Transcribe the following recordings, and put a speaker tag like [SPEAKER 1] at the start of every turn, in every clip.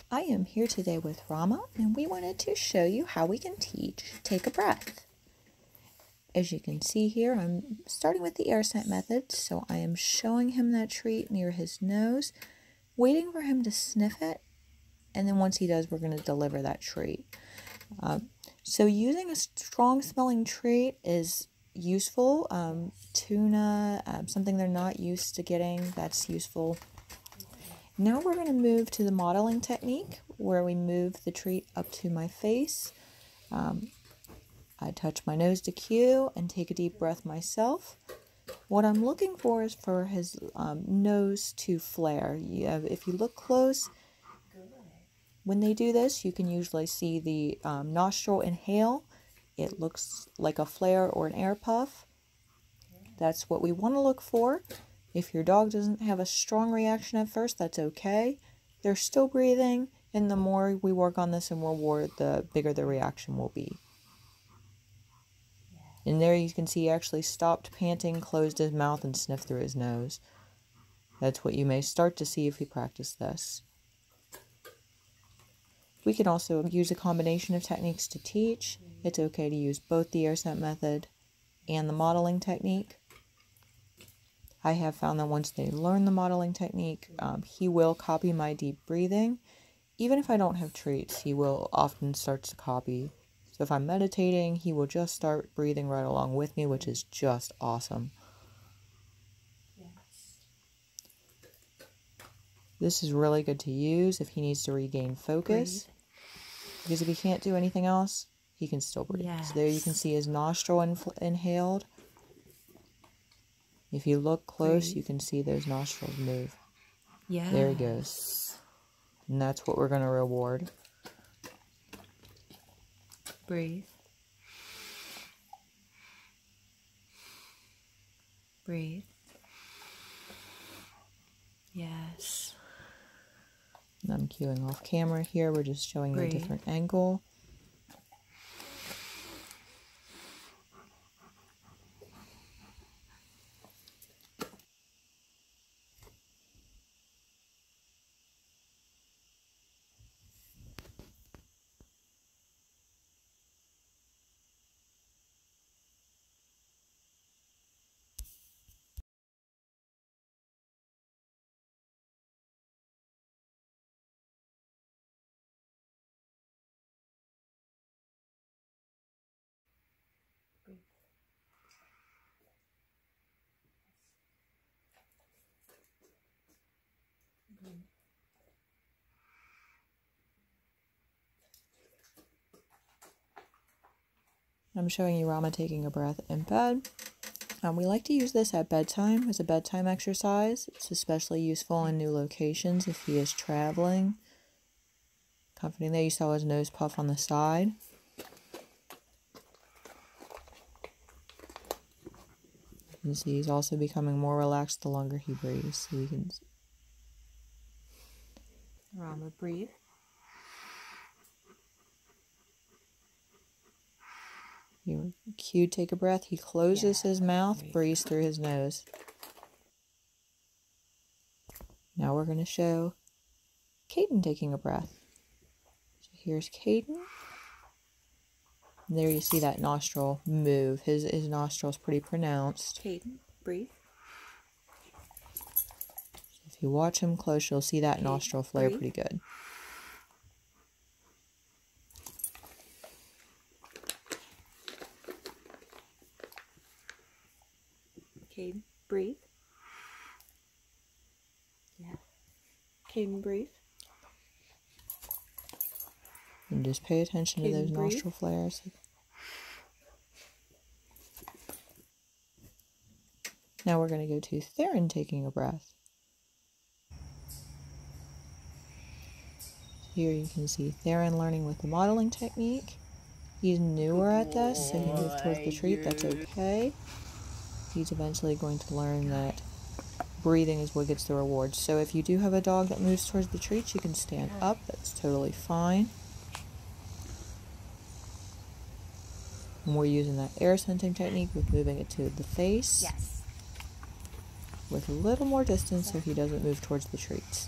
[SPEAKER 1] I am here today with Rama, and we wanted to show you how we can teach take a breath. As you can see here, I'm starting with the air scent method, so I am showing him that treat near his nose, waiting for him to sniff it, and then once he does, we're going to deliver that treat. So using a strong smelling treat is useful. Tuna, something they're not used to getting, that's useful. Now we're going to move to the modeling technique where we move the treat up to my face. I touch my nose to cue and take a deep breath myself. What I'm looking for is for his nose to flare. If you look close, when they do this, you can usually see the nostril inhale. It looks like a flare or an air puff. That's what we want to look for. If your dog doesn't have a strong reaction at first, that's okay. They're still breathing, and the more we work on this and reward, the bigger the reaction will be. And there you can see he actually stopped panting, closed his mouth, and sniffed through his nose. That's what you may start to see if you practice this. We can also use a combination of techniques to teach. It's okay to use both the air scent method and the modeling technique. I have found that once they learn the modeling technique, he will copy my deep breathing. Even if I don't have treats, he will often start to copy. So if I'm meditating, he will just start breathing right along with me, which is just awesome. This is really good to use if he needs to regain focus. Because if he can't do anything else, he can still breathe. So there you can see his nostril inhaled. If you look close, you can see those nostrils move. There he goes. And that's what we're going to reward.
[SPEAKER 2] Breathe. Breathe. Yes.
[SPEAKER 1] And I'm cueing off camera here. We're just showing a different angle. I'm showing you Rama taking a breath in bed. We like to use this at bedtime as a bedtime exercise. It's especially useful in new locations if he is traveling. Comforting there, you saw his nose puff on the side. You can see he's also becoming more relaxed the longer he breathes. So we can...
[SPEAKER 2] Rama, breathe.
[SPEAKER 1] You cue take a breath. He closes his mouth, breathes through his nose. Now we're going to show KADEN taking a breath. So here's KADEN. There you see that nostril move. His nostril's pretty pronounced.
[SPEAKER 2] KADEN, breathe.
[SPEAKER 1] If you watch him close, you'll see that nostril flare pretty good.
[SPEAKER 2] KADEN, breathe. KADEN, breathe.
[SPEAKER 1] And just pay attention to those nostril flares. Now we're going to go to THERAN taking a breath. Here you can see THERAN learning with the modeling technique. He's newer at this, so he moved towards the treat. That's okay. He's eventually going to learn that breathing is what gets the reward. So if you do have a dog that moves towards the treats, you can stand up. That's totally fine. And we're using that air scenting technique with moving it to the face. With a little more distance so he doesn't move towards the treats.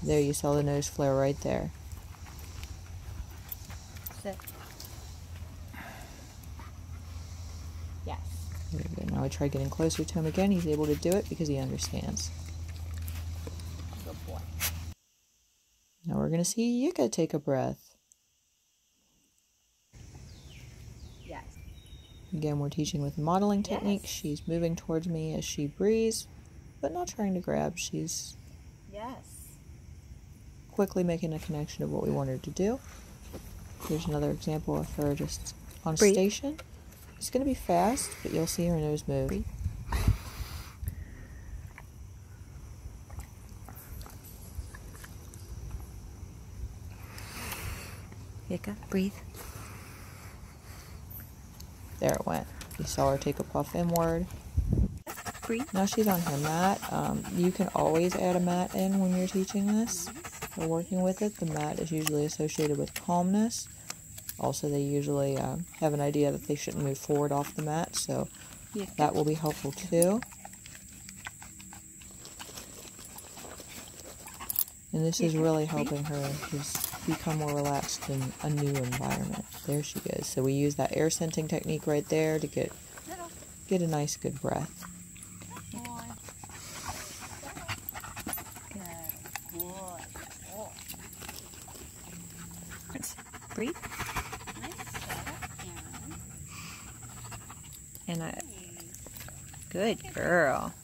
[SPEAKER 1] There, you saw the nose flare right there.
[SPEAKER 2] Sit. Yes.
[SPEAKER 1] Very good. Now I try getting closer to him again. He's able to do it because he understands.
[SPEAKER 2] Good boy.
[SPEAKER 1] Now we're going to see YICHA take a breath.
[SPEAKER 2] Yes.
[SPEAKER 1] Again, we're teaching with modeling technique.
[SPEAKER 2] Yes.
[SPEAKER 1] She's moving towards me as she breathes, but not trying to grab. She's
[SPEAKER 2] Yes.
[SPEAKER 1] quickly making a connection to what we want her to do. Here's another example of her just on
[SPEAKER 2] Breathe.
[SPEAKER 1] station. It's going to be fast, but you'll see her nose move.
[SPEAKER 2] Breathe. YICHA, breathe.
[SPEAKER 1] There it went. You saw her take a puff inward.
[SPEAKER 2] Breathe.
[SPEAKER 1] Now she's on her mat. You can always add a mat in when you're teaching this or working with it. The mat is usually associated with calmness. Also, they usually have an idea that they shouldn't move forward off the mat, so
[SPEAKER 2] YICHA.
[SPEAKER 1] that will be helpful too. And this is really helping her just become more relaxed in a new environment. There she goes. So we use that air scenting technique right there to get a nice good breath.
[SPEAKER 2] Breathe.
[SPEAKER 3] Nice setup, Aaron.
[SPEAKER 2] And good girl.